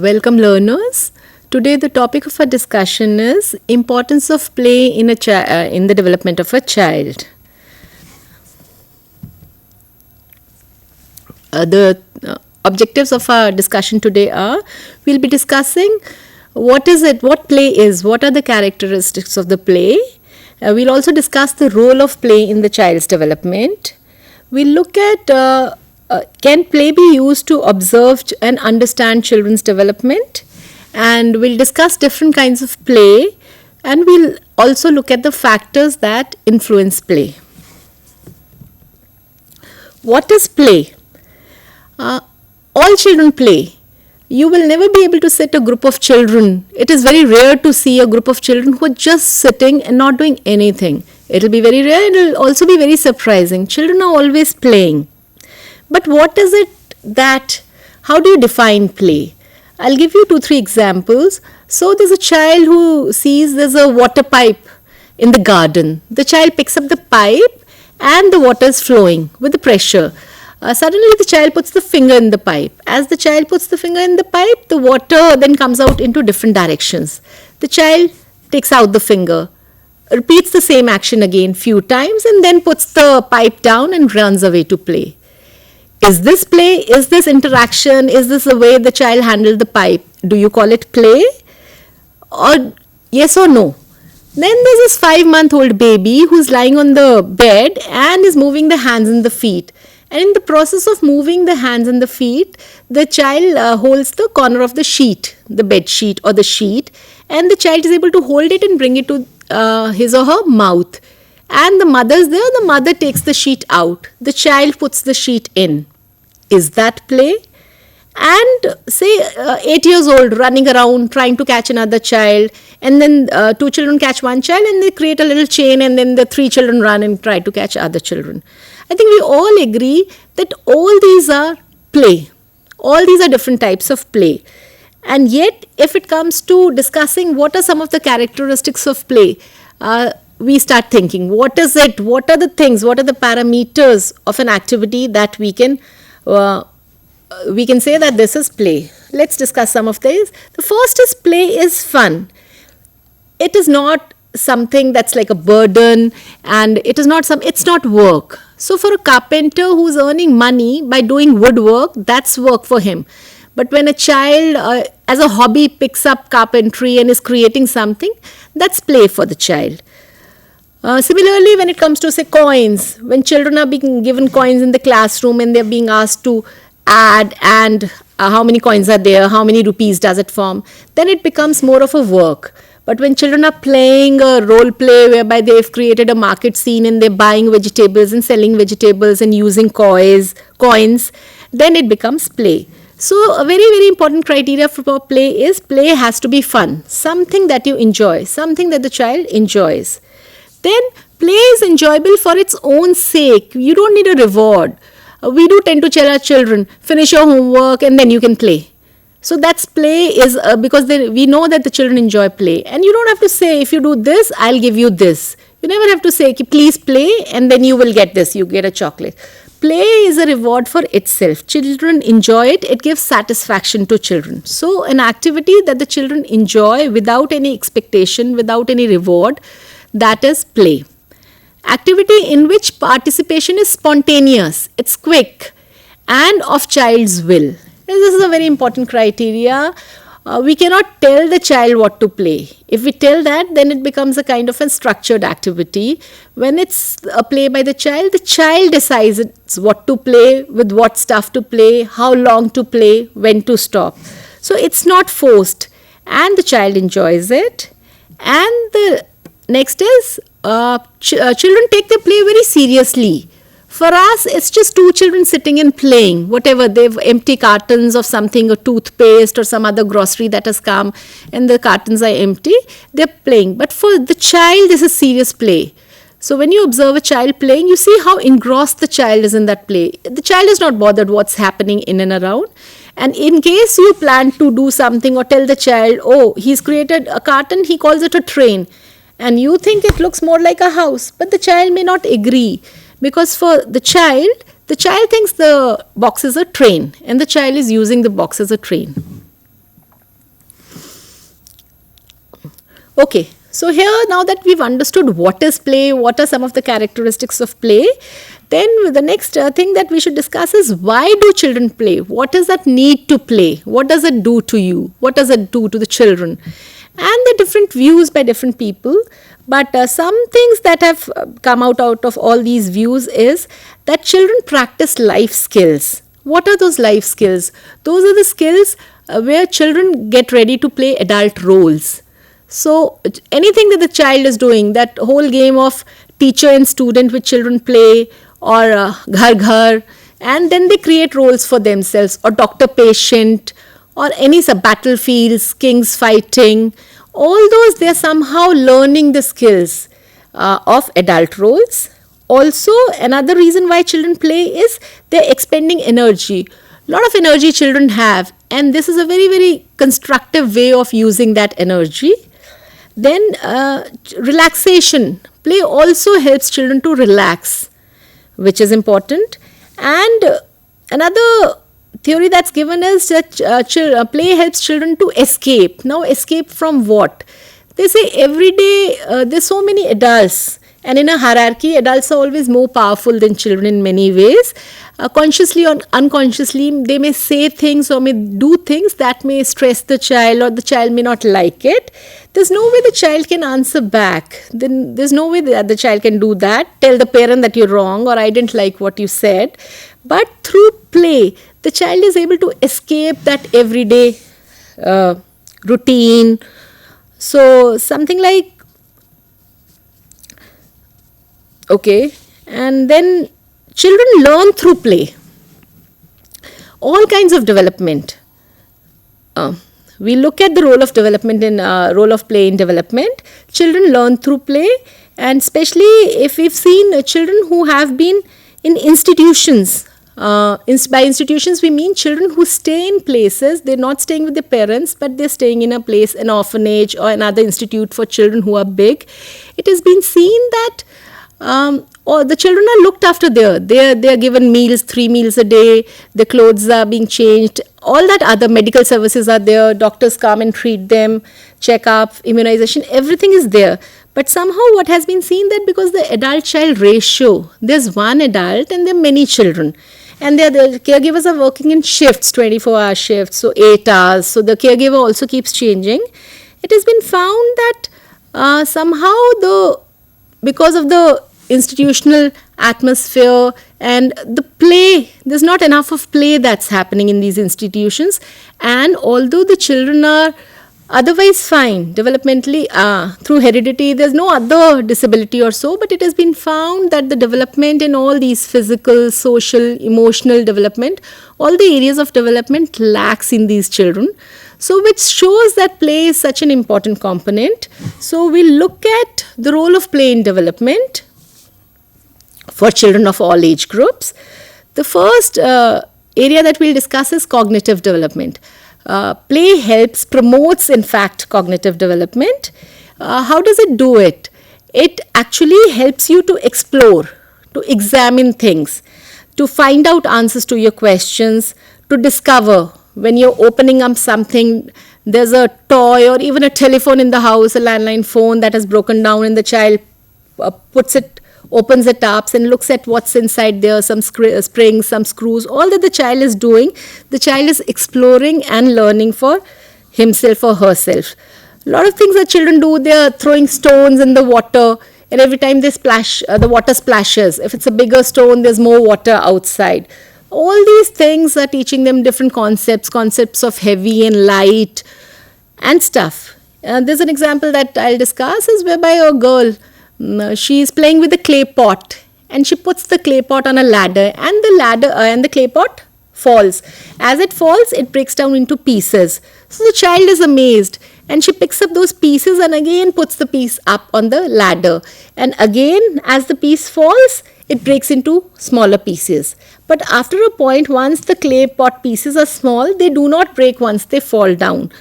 Welcome learners. Today the topic of our discussion is importance of play in in the development of a child. The objectives of our discussion today are we'll be discussing what play is, what are the characteristics of the play. We'll also discuss the role of play in the child's development. We'll look at can play be used to observe and understand children's development, and we'll discuss different kinds of play, and we'll also look at the factors that influence play. What is play? All children play. You will never be able to sit a group of children. It is very rare to see a group of children who are just sitting and not doing anything. It will be very rare. It will also be very surprising. Children are always playing. But what is it how do you define play? I'll give you 2-3 examples. So there's a child who sees there's a water pipe in the garden. The child picks up the pipe and the water is flowing with the pressure. Suddenly the child puts the finger in the pipe. As the child puts the finger in the pipe, the water then comes out into different directions. The child takes out the finger, repeats the same action again few times, and then puts the pipe down and runs away to play. Is this play? Is this interaction? Is this the way the child handled the pipe? Do you call it play? Or yes or no? Then there's this 5-month-old baby who's lying on the bed and is moving the hands and the feet. And in the process of moving the hands and the feet, the child holds the corner of the sheet, the bed sheet or the sheet, and the child is able to hold it and bring it to his or her mouth. And the mother's there, the mother takes the sheet out. The child puts the sheet in. Is that play? And say 8 years old running around trying to catch another child, and then 2 children catch one child and they create a little chain, and then the 3 children run and try to catch other children. I think we all agree that all these are play. All these are different types of play. And yet if it comes to discussing what are some of the characteristics of play, we start thinking, what is it? What are the things? What are the parameters of an activity that we can say that this is play? Let's discuss some of these. The first is play is fun. It is not something that's like a burden, and it's not work. So for a carpenter who's earning money by doing woodwork, that's work for him. But when a child as a hobby picks up carpentry and is creating something, that's play for the child. Similarly, when it comes to say coins, when children are being given coins in the classroom and they're being asked to add and how many coins are there, how many rupees does it form, then it becomes more of a work. But when children are playing a role play whereby they've created a market scene and they're buying vegetables and selling vegetables and using coins, then it becomes play. So a very, very important criteria for play is play has to be fun, something that you enjoy, something that the child enjoys. Then play is enjoyable for its own sake. You don't need a reward. We do tend to tell our children, finish your homework and then you can play. So that's play is because we know that the children enjoy play. And you don't have to say, if you do this, I'll give you this. You never have to say, please play and then you will get this, you get a chocolate. Play is a reward for itself. Children enjoy it. It gives satisfaction to children. So an activity that the children enjoy without any expectation, without any reward, that is play. Activity in which participation is spontaneous, it's quick and of child's will. This is a very important criteria. We cannot tell the child what to play. If we tell that, then it becomes a kind of a structured activity. When it's a play by the child decides what to play, with what stuff to play, how long to play, when to stop. So it's not forced and the child enjoys it. And the next is children take their play very seriously. For us, it's just 2 children sitting and playing, whatever. They've empty cartons of something, a toothpaste or some other grocery that has come, and the cartons are empty. They're playing. But for the child, this is serious play. So when you observe a child playing, you see how engrossed the child is in that play. The child is not bothered what's happening in and around. And in case you plan to do something or tell the child, oh, he's created a carton, he calls it a train. And you think it looks more like a house, but the child may not agree. Because for the child thinks the box is a train and the child is using the box as a train. Okay, so here now that we've understood what is play, what are some of the characteristics of play, then the next thing that we should discuss is why do children play? What is that need to play? What does it do to you? What does it do to the children? And the different views by different people. But some things that have come out of all these views is that children practice life skills. What are those life skills? Those are the skills where children get ready to play adult roles. So anything that the child is doing, that whole game of teacher and student which children play, or ghar ghar, and then they create roles for themselves, or doctor patient, or any battlefields, kings fighting, all those they are somehow learning the skills of adult roles. Also, another reason why children play is they're expending energy. A lot of energy children have, and this is a very, very constructive way of using that energy. Then relaxation. Play also helps children to relax, which is important. And another theory that's given is that play helps children to escape. Now, escape from what? They say every day there's so many adults, and in a hierarchy, adults are always more powerful than children in many ways. Consciously or unconsciously, they may say things or may do things that may stress the child, or the child may not like it. There's no way the child can answer back. Then there's no way that the child can do that. Tell the parent that you're wrong, or I didn't like what you said. But through play, the child is able to escape that everyday routine. So something like, okay, and then children learn through play. All kinds of development. We look at the role of development in role of play in development. Children learn through play, and especially if we've seen children who have been in institutions. By institutions we mean children who stay in places. They're not staying with their parents, but they're staying in a place, an orphanage or another institute for children who are big. It has been seen that or the children are looked after there. They are given meals, 3 meals a day. The clothes are being changed. All that other medical services are there. Doctors come and treat them, check up, immunization. Everything is there. But somehow what has been seen that because the adult-child ratio, there's one adult and there are many children. And the caregivers are working in shifts, 24-hour shifts, so 8 hours. So the caregiver also keeps changing. It has been found that somehow because of the institutional atmosphere and the play, there's not enough of play that's happening in these institutions. And although the children are otherwise fine developmentally, through heredity, there's no other disability or so, but it has been found that the development in all these physical, social, emotional development, all the areas of development lacks in these children. So which shows that play is such an important component. So we look at the role of play in development for children of all age groups. The first area that we'll discuss is cognitive development. Play promotes in fact cognitive development. How does it do it? It actually helps you to explore, to examine things, to find out answers to your questions, to discover when you're opening up something, there's a toy or even a telephone in the house, a landline phone that has broken down, and the child opens it up and looks at what's inside there, some springs, some screws, all that the child is doing. The child is exploring and learning for himself or herself. A lot of things that children do, they are throwing stones in the water, and every time they splash, the water splashes. If it's a bigger stone, there's more water outside. All these things are teaching them different concepts of heavy and light and stuff. There's an example that I'll discuss is whereby a girl, she is playing with a clay pot, and she puts the clay pot on a ladder, and the clay pot falls. As it falls, it breaks down into pieces. So the child is amazed, and she picks up those pieces and again puts the piece up on the ladder. And again, as the piece falls, it breaks into smaller pieces. But after a point, once the clay pot pieces are small, they do not break once they fall down.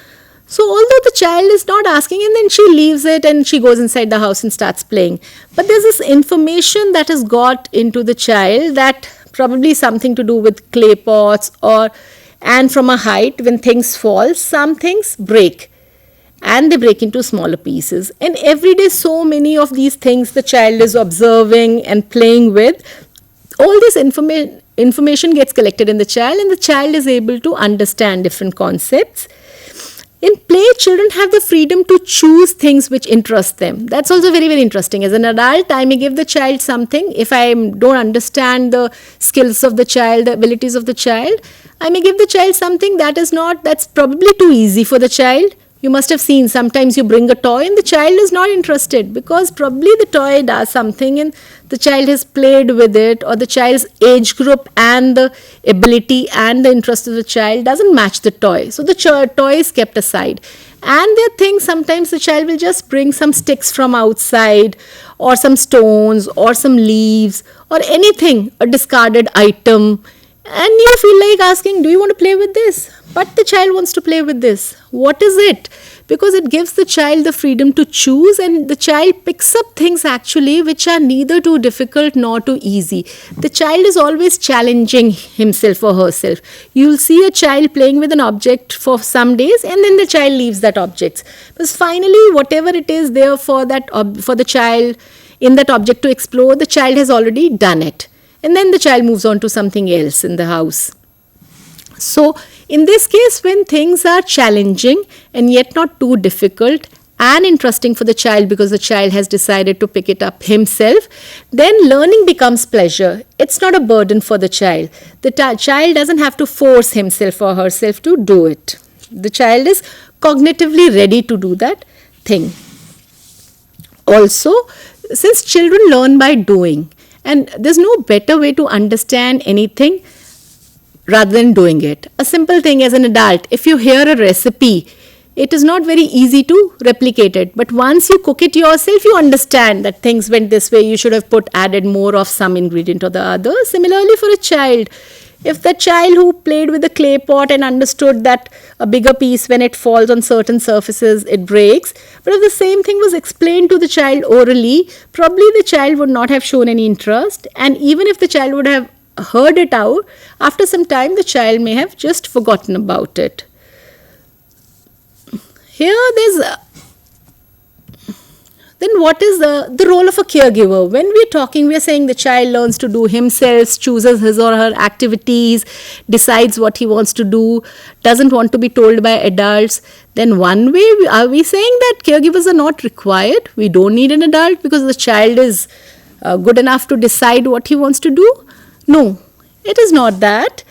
So although the child is not asking, and then she leaves it and she goes inside the house and starts playing. But there's this information that has got into the child that probably something to do with clay pots, and from a height when things fall, some things break. and they break into smaller pieces. And every day, so many of these things the child is observing and playing with. All this information gets collected in the child, and the child is able to understand different concepts. In play, children have the freedom to choose things which interest them. That's also very, very interesting. As an adult, I may give the child something. If I don't understand the skills of the child, the abilities of the child, I may give the child something that's probably too easy for the child. You must have seen sometimes you bring a toy and the child is not interested because probably the toy does something and the child has played with it, or the child's age group and the ability and the interest of the child doesn't match the toy. So the toy is kept aside. And there are things, sometimes the child will just bring some sticks from outside, or some stones, or some leaves, or anything, a discarded item. And you feel like asking, do you want to play with this? But the child wants to play with this. What is it? Because it gives the child the freedom to choose, and the child picks up things actually which are neither too difficult nor too easy. The child is always challenging himself or herself. You'll see a child playing with an object for some days and then the child leaves that object. Because finally, whatever it is there for the child in that object to explore, the child has already done it. And then the child moves on to something else in the house. So, in this case, when things are challenging and yet not too difficult and interesting for the child because the child has decided to pick it up himself, then learning becomes pleasure. It's not a burden for the child. The child doesn't have to force himself or herself to do it. The child is cognitively ready to do that thing. Also, since children learn by doing, and there's no better way to understand anything rather than doing it. A simple thing as an adult, if you hear a recipe, it is not very easy to replicate it. But once you cook it yourself, you understand that things went this way, you should have added more of some ingredient or the other. Similarly for a child, if the child who played with the clay pot and understood that a bigger piece, when it falls on certain surfaces, it breaks. But if the same thing was explained to the child orally, probably the child would not have shown any interest. And even if the child would have heard it out, after some time the child may have just forgotten about it. Here then what is the role of a caregiver? When we're talking, we're saying the child learns to do himself, chooses his or her activities, decides what he wants to do, doesn't want to be told by adults. Then one way, are we saying that caregivers are not required? We don't need an adult because the child is good enough to decide what he wants to do? No, it is not that.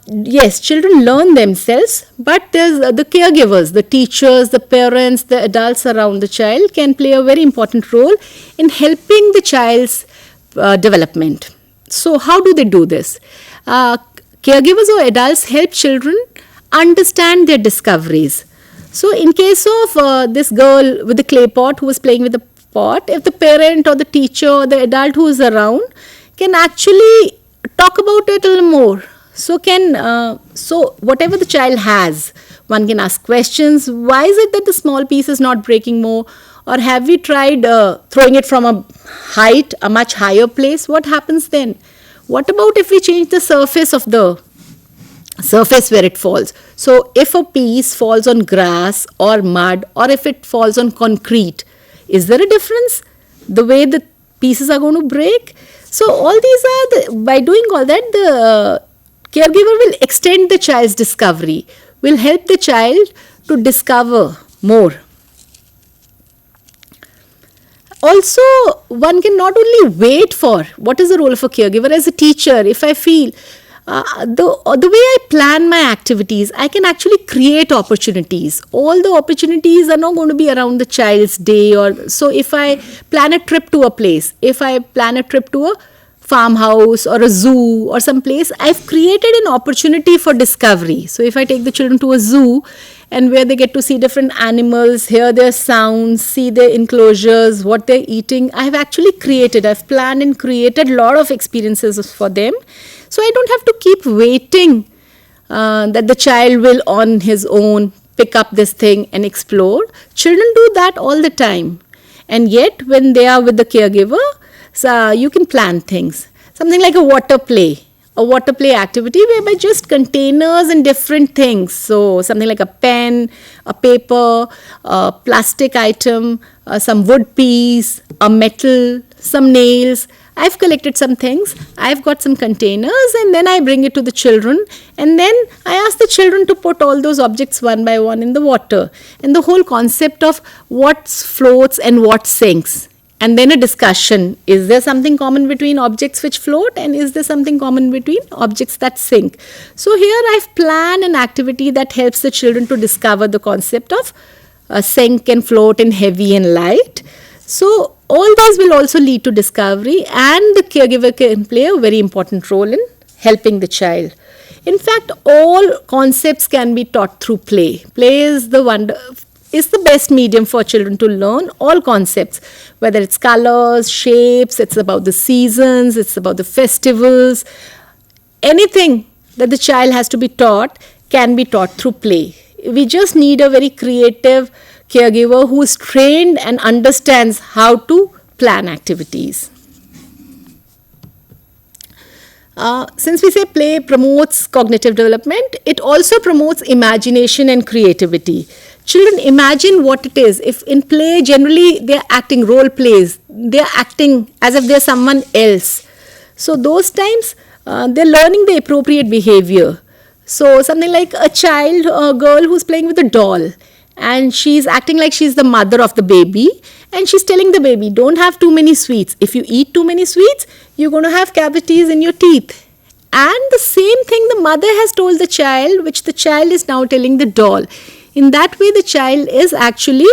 Yes, children learn themselves, but there's the caregivers, the teachers, the parents, the adults around the child can play a very important role in helping the child's development. So how do they do this? Caregivers or adults help children understand their discoveries. So in case of this girl with the clay pot who was playing with the pot, if the parent or the teacher or the adult who is around can actually talk about it a little more. So whatever the child has, one can ask questions. Why is it that the small piece is not breaking more? Or have we tried throwing it from a much higher place? What happens then? What about if we change the surface where it falls? So if a piece falls on grass or mud, or if it falls on concrete, is there a difference? The way the pieces are going to break? So all these by doing all that, the caregiver will extend the child's discovery, will help the child to discover more. Also, one can not only wait for, what is the role of a caregiver? As a teacher, if I feel the way I plan my activities, I can actually create opportunities. All the opportunities are not going to be around the child's day. Or so if I plan a trip to a place, if I plan a trip to a farmhouse or a zoo or some place, I've created an opportunity for discovery. So if I take the children to a zoo, and where they get to see different animals, hear their sounds, see their enclosures, what they're eating, I've planned and created a lot of experiences for them. So I don't have to keep waiting that the child will on his own pick up this thing and explore. Children do that all the time. And yet when they are with the caregiver, so you can plan things. Something like a water play. a water play activity whereby just containers and different things. So something like a pen, a paper, a plastic item, some wood piece, a metal, some nails. I've collected some things, I've got some containers, and then I bring it to the children, and then I ask the children to put all those objects one by one in the water. And the whole concept of what floats and what sinks. And then a discussion, is there something common between objects which float, and is there something common between objects that sink? So here I've planned an activity that helps the children to discover the concept of sink and float and heavy and light. So all these will also lead to discovery, and the caregiver can play a very important role in helping the child. In fact, all concepts can be taught through play. Play is the best medium for children to learn all concepts, whether it's colors, shapes, it's about the seasons, it's about the festivals. Anything that the child has to be taught can be taught through play. We just need a very creative caregiver who is trained and understands how to plan activities. Since we say play promotes cognitive development, it also promotes imagination and creativity. Children imagine what it is. If in play, generally they are acting role plays, they are acting as if they are someone else. So those times they are learning the appropriate behavior. So something like a child, a girl who's playing with a doll, and she's acting like she's the mother of the baby, and she's telling the baby, don't have too many sweets. If you eat too many sweets, you're going to have cavities in your teeth. And the same thing the mother has told the child, which the child is now telling the doll. In that way, the child is actually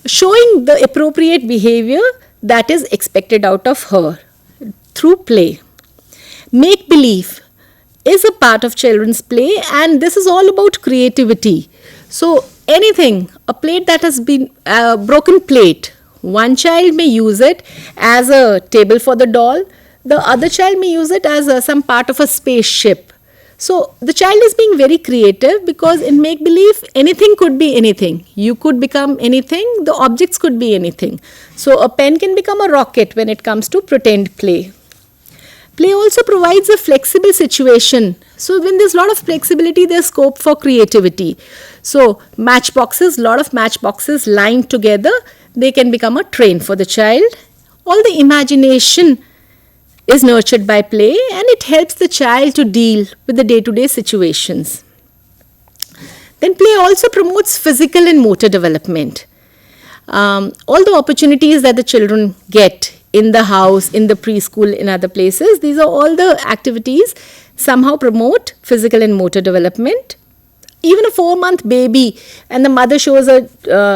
showing the appropriate behavior that is expected out of her through play. Make believe is a part of children's play, and this is all about creativity. So anything, a plate that has been a broken plate, one child may use it as a table for the doll, the other child may use it as some part of a spaceship. So the child is being very creative, because in make believe anything could be anything. You could become anything, the objects could be anything. So a pen can become a rocket when it comes to pretend play. Play also provides a flexible situation. So when there's a lot of flexibility, there's scope for creativity. So matchboxes, lot of matchboxes lined together, they can become a train for the child. All the imagination is nurtured by play, and it helps the child to deal with the day-to-day situations. Then play also promotes physical and motor development. All the opportunities that the children get in the house, in the preschool, in other places, these are all the activities somehow promote physical and motor development. Even a 4-month baby, and the mother shows a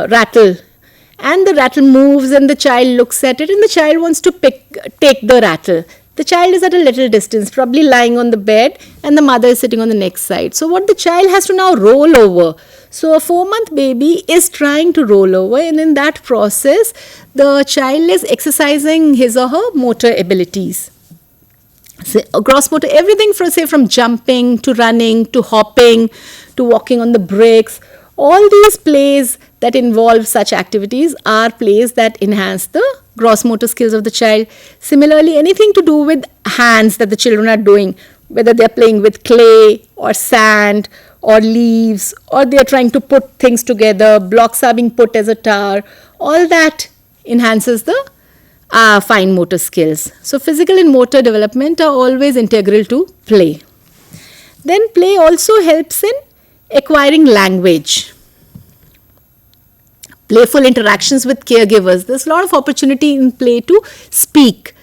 rattle, and the rattle moves, and the child looks at it, and the child wants to take the rattle. The child is at a little distance, probably lying on the bed, and the mother is sitting on the next side. So what the child has to now roll over. So a 4-month baby is trying to roll over, and in that process, the child is exercising his or her motor abilities. So, gross motor, everything from jumping to running to hopping to walking on the bricks. All these plays that involve such activities are plays that enhance the gross motor skills of the child. Similarly, anything to do with hands that the children are doing, whether they are playing with clay or sand or leaves, or they are trying to put things together, blocks are being put as a tower, all that enhances the fine motor skills. So physical and motor development are always integral to play. Then play also helps in acquiring language. Playful interactions with caregivers. There's a lot of opportunity in play to speak.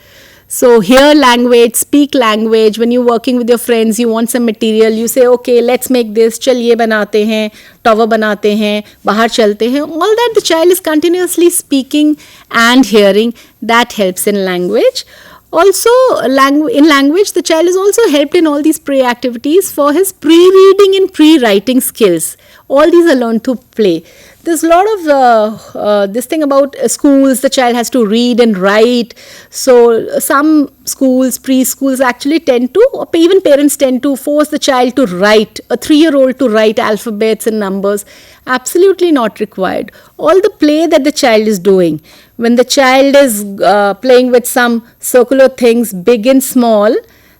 So hear language, speak language. When you're working with your friends, you want some material, you say, okay, let's make this, chal ye banate hain, tower banate hain, bahar chalte hain. All that the child is continuously speaking and hearing, that helps in language. Also, in language, the child is also helped in all these play activities for his pre-reading and pre-writing skills. All these are learned through play. There's a lot of this thing about schools, the child has to read and write. So some schools, preschools actually tend to, or even parents tend to force the child to write, a 3-year-old to write alphabets and numbers. Absolutely not required. All the play that the child is doing, when the child is playing with some circular things, big and small,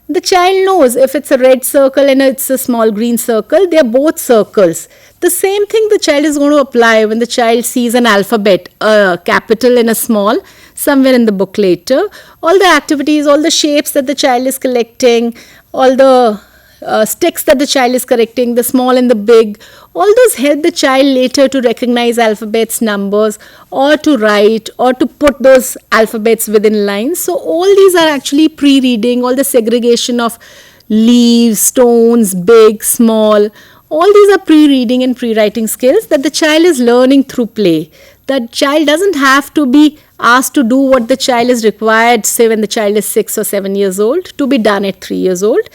The child knows if it's a red circle and it's a small green circle, they are both circles. The same thing the child is going to apply when the child sees an alphabet, a capital and a small, somewhere in the book later. All the activities, all the shapes that the child is collecting, all the sticks that the child is correcting, the small and the big, all those help the child later to recognize alphabets, numbers, or to write, or to put those alphabets within lines. So all these are actually pre-reading, all the segregation of leaves, stones, big, small, all these are pre-reading and pre-writing skills that the child is learning through play. The child doesn't have to be asked to do what the child is required, say when the child is 6 or 7 years old, to be done at 3 years old.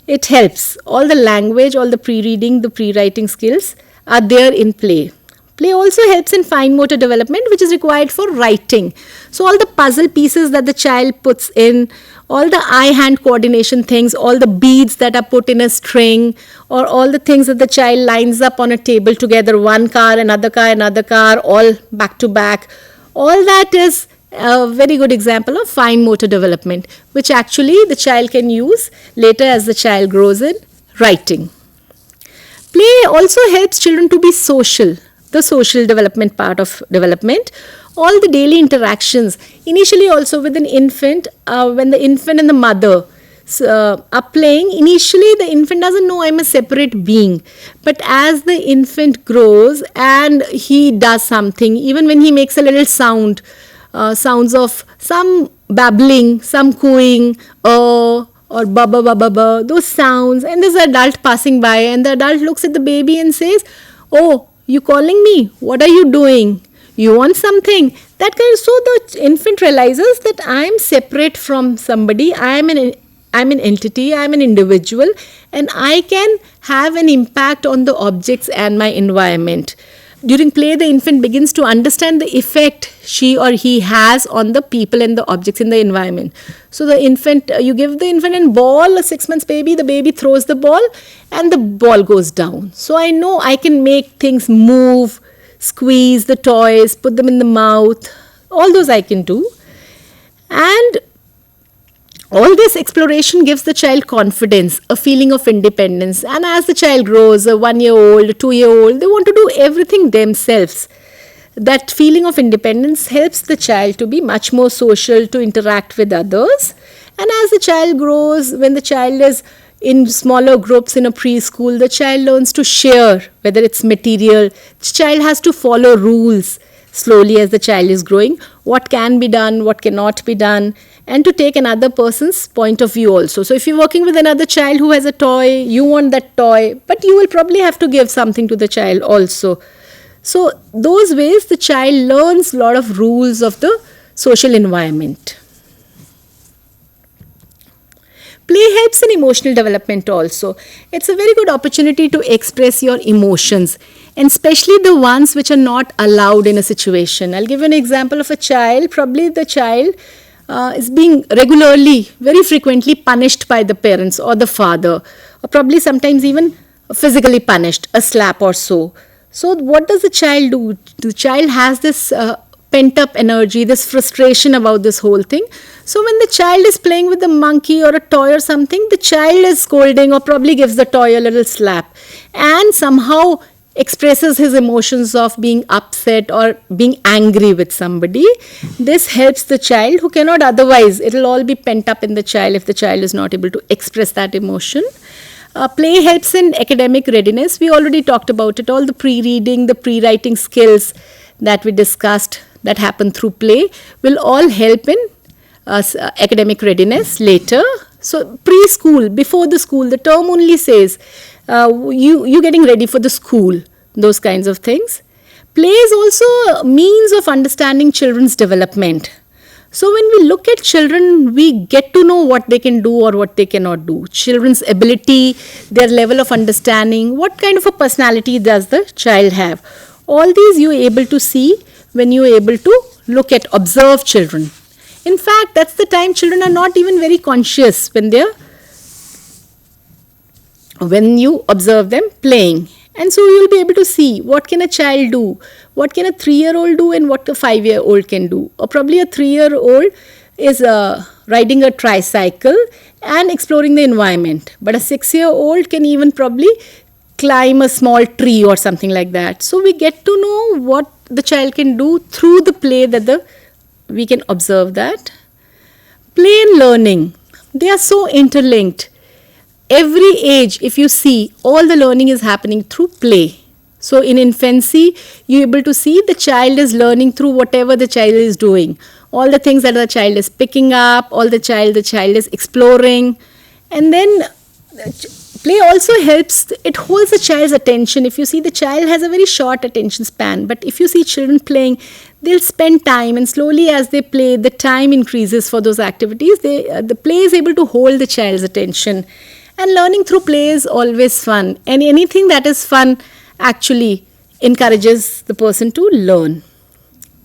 It helps. All the language, all the pre-reading, the pre-writing skills are there in play. Play also helps in fine motor development, which is required for writing. So all the puzzle pieces that the child puts in, all the eye-hand coordination things, all the beads that are put in a string, or all the things that the child lines up on a table together, one car, another car, all back to back, all that is a very good example of fine motor development, which actually the child can use later as the child grows in writing. Play also helps children to be social, the social development part of development. All the daily interactions, initially also with an infant, when the infant and the mother are playing, initially the infant doesn't know I'm a separate being. But as the infant grows and he does something, even when he makes a little sound, sounds of some babbling, some cooing, or baba baba ba, those sounds, and there's an adult passing by, and the adult looks at the baby and says, "Oh, you calling me? What are you doing? You want something?" That kind of, so the infant realizes that I am separate from somebody. I'm an entity. I'm an individual, and I can have an impact on the objects and my environment. During play, the infant begins to understand the effect she or he has on the people and the objects in the environment. So the infant, you give the infant a ball, a 6 months baby, the baby throws the ball and the ball goes down. So I know I can make things move, squeeze the toys, put them in the mouth, all those I can do. And all this exploration gives the child confidence, a feeling of independence. And as the child grows, a 1 year old, a 2 year old, they want to do everything themselves. That feeling of independence helps the child to be much more social, to interact with others. And as the child grows, when the child is in smaller groups in a preschool, the child learns to share, whether it's material. The child has to follow rules slowly as the child is growing. What can be done, what cannot be done, and to take another person's point of view also. So if you're working with another child who has a toy, you want that toy, but you will probably have to give something to the child also. So those ways the child learns a lot of rules of the social environment. Play helps in emotional development also. It's a very good opportunity to express your emotions, and especially the ones which are not allowed in a situation. I'll give you an example of a child. Probably the child is being regularly, very frequently punished by the parents or the father, or probably sometimes even physically punished, a slap or so. So what does the child do? The child has this pent up energy, this frustration about this whole thing. So when the child is playing with a monkey or a toy or something, the child is scolding or probably gives the toy a little slap and somehow expresses his emotions of being upset or being angry with somebody. This helps the child who cannot otherwise. It will all be pent up in the child if the child is not able to express that emotion. Play helps in academic readiness. We already talked about it. All the pre-reading, the pre-writing skills that we discussed that happen through play will all help in academic readiness later. So preschool, before the school, the term only says you getting ready for the school, those kinds of things. Play is also a means of understanding children's development. So when we look at children, we get to know what they can do or what they cannot do. Children's ability, their level of understanding, what kind of a personality does the child have. All these you are able to see when you are able to look at, observe children. In fact, that's the time children are not even very conscious when you observe them playing. And so you will be able to see what can a child do, what can a 3-year-old do and what a 5-year-old can do. Or probably a 3-year-old is riding a tricycle and exploring the environment. But a 6-year-old can even probably climb a small tree or something like that. So we get to know what the child can do through the play we can observe that. Play and learning, they are so interlinked. Every age, if you see, all the learning is happening through play. So in infancy, you're able to see the child is learning through whatever the child is doing. All the things that the child is picking up, all the child is exploring. And then play also helps, it holds the child's attention. If you see, the child has a very short attention span, but if you see children playing, they'll spend time, and slowly as they play, the time increases for those activities. The play is able to hold the child's attention. And learning through play is always fun, and anything that is fun actually encourages the person to learn.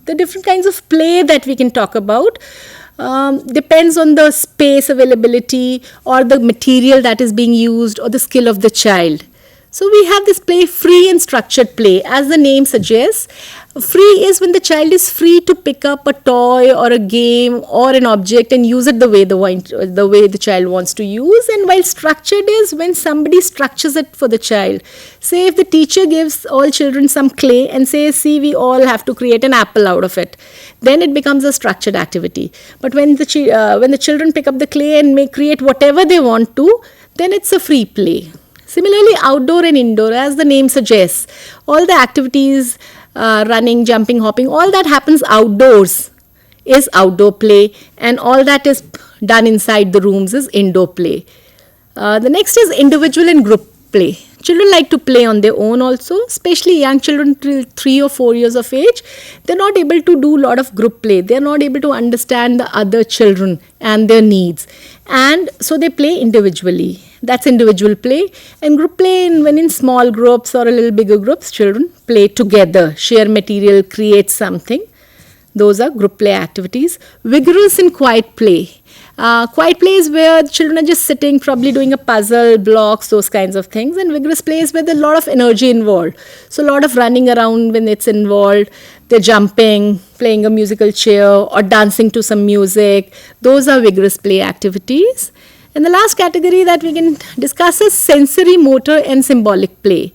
The different kinds of play that we can talk about depends on the space availability or the material that is being used or the skill of the child. So we have this play, free and structured play. As the name suggests, free is when the child is free to pick up a toy or a game or an object and use it the way the child wants to use. And while structured is when somebody structures it for the child. Say if the teacher gives all children some clay and says, see, we all have to create an apple out of it, then it becomes a structured activity. But when the children pick up the clay and may create whatever they want to, then it's a free play. Similarly, outdoor and indoor, as the name suggests, all the activities, running, jumping, hopping, all that happens outdoors is outdoor play, and all that is done inside the rooms is indoor play. The next is individual and group play. Children like to play on their own also, especially young children till 3 or 4 years of age. They're not able to do a lot of group play. They're not able to understand the other children and their needs. And so they play individually. That's individual play. And group play, when in small groups or a little bigger groups, children play together, share material, create something. Those are group play activities. Vigorous and quiet play. Quiet play is where children are just sitting, probably doing a puzzle, blocks, those kinds of things. And vigorous play is where there's a lot of energy involved. So a lot of running around when it's involved. They're jumping, playing a musical chair, or dancing to some music. Those are vigorous play activities. And the last category that we can discuss is sensory, motor, and symbolic play.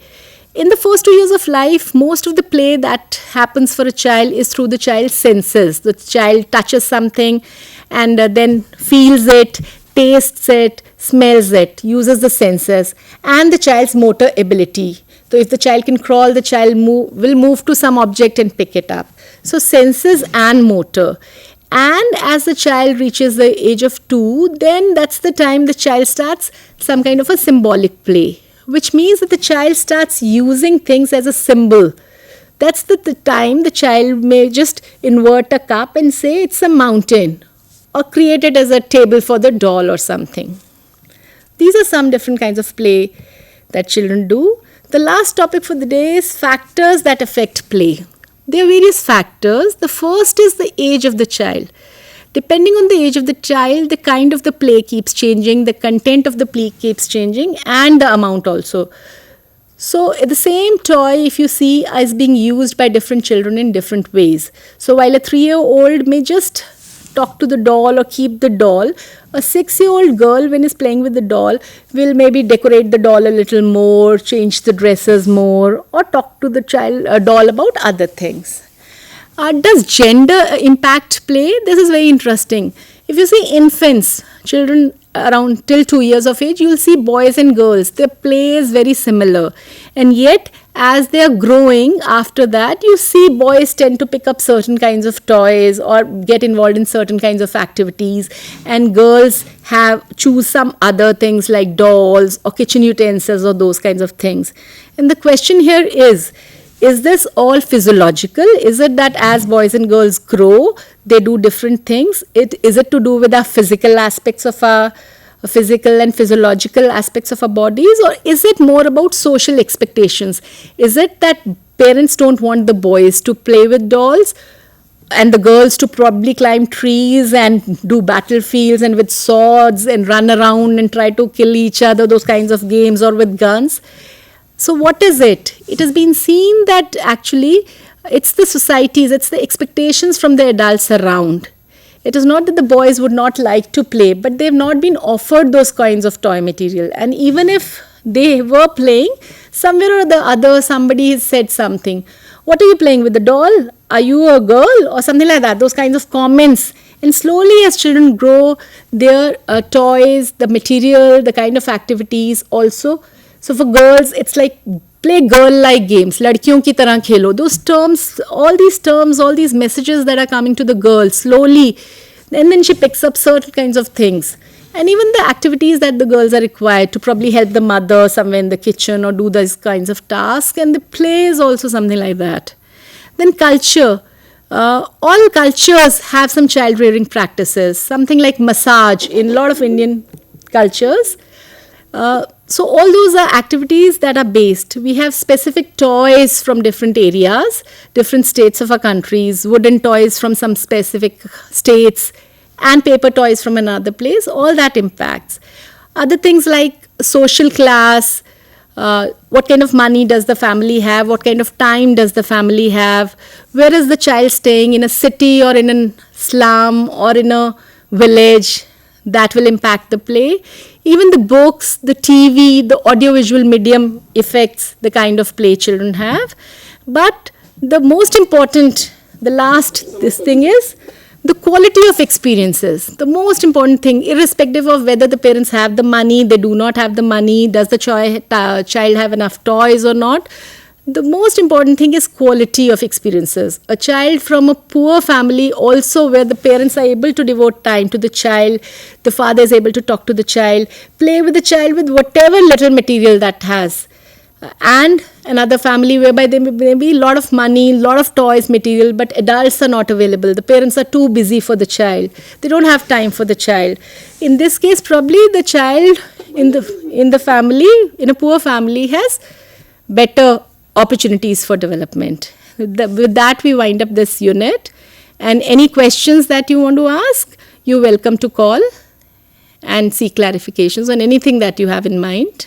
In the first 2 years of life, most of the play that happens for a child is through the child's senses. The child touches something and then feels it, tastes it, smells it, uses the senses, and the child's motor ability. So if the child can crawl, the child will move to some object and pick it up. So senses and motor. And as the child reaches the age of 2, then that's the time the child starts some kind of a symbolic play, which means that the child starts using things as a symbol. That's the time the child may just invert a cup and say it's a mountain, or create it as a table for the doll or something. These are some different kinds of play that children do. The last topic for the day is factors that affect play. There are various factors. The first is the age of the child. Depending on the age of the child, the kind of the play keeps changing, the content of the play keeps changing, and the amount also. So the same toy, if you see, is being used by different children in different ways. So while a 3-year-old may just talk to the doll or keep the doll, a 6-year-old girl, when is playing with the doll, will maybe decorate the doll a little more, change the dresses more, or talk to the doll about other things. Does gender impact play? This is very interesting. If you see infants, children around till 2 years of age, you will see boys and girls. Their play is very similar. And yet, as they are growing, after that, you see boys tend to pick up certain kinds of toys or get involved in certain kinds of activities. And girls choose some other things like dolls or kitchen utensils or those kinds of things. And the question here is this all physiological? Is it that as boys and girls grow, they do different things? Is it to do with our physical aspects of our physical and physiological aspects of our bodies, or is it more about social expectations? Is it that parents don't want the boys to play with dolls and the girls to probably climb trees and do battlefields and with swords and run around and try to kill each other, those kinds of games, or with guns? So what is it? It has been seen that actually it's the societies, it's the expectations from the adults around. It is not that the boys would not like to play, but they've not been offered those kinds of toy material. And even if they were playing, somewhere or the other, somebody has said something. What are you playing with, the doll? Are you a girl? Or something like that. Those kinds of comments. And slowly, as children grow, their toys, the material, the kind of activities also. So for girls, it's like play girl-like games. Ladkiyon ki tarah khelo. Those terms, all these messages that are coming to the girl slowly. And then she picks up certain kinds of things. And even the activities that the girls are required to probably help the mother somewhere in the kitchen or do these kinds of tasks. And the play is also something like that. Then culture. All cultures have some child rearing practices. Something like massage in a lot of Indian cultures. So all those are activities that are based. We have specific toys from different areas, different states of our countries, wooden toys from some specific states, and paper toys from another place. All that impacts. Other things like social class, what kind of money does the family have, what kind of time does the family have, where is the child staying, in a city or in a slum or in a village, that will impact the play. Even the books, the TV, the audiovisual medium affects the kind of play children have. But the most important, this thing is the quality of experiences. The most important thing, irrespective of whether the parents have the money, they do not have the money, does the child have enough toys or not, the most important thing is quality of experiences. A child from a poor family also, where the parents are able to devote time to the child, the father is able to talk to the child, play with the child with whatever little material that has. And another family whereby there may be a lot of money, a lot of toys, material, but adults are not available. The parents are too busy for the child. They don't have time for the child. In this case, probably the child in the family, in a poor family, has better opportunities for development. With that, we wind up this unit. And any questions that you want to ask, you're welcome to call and seek clarifications on anything that you have in mind.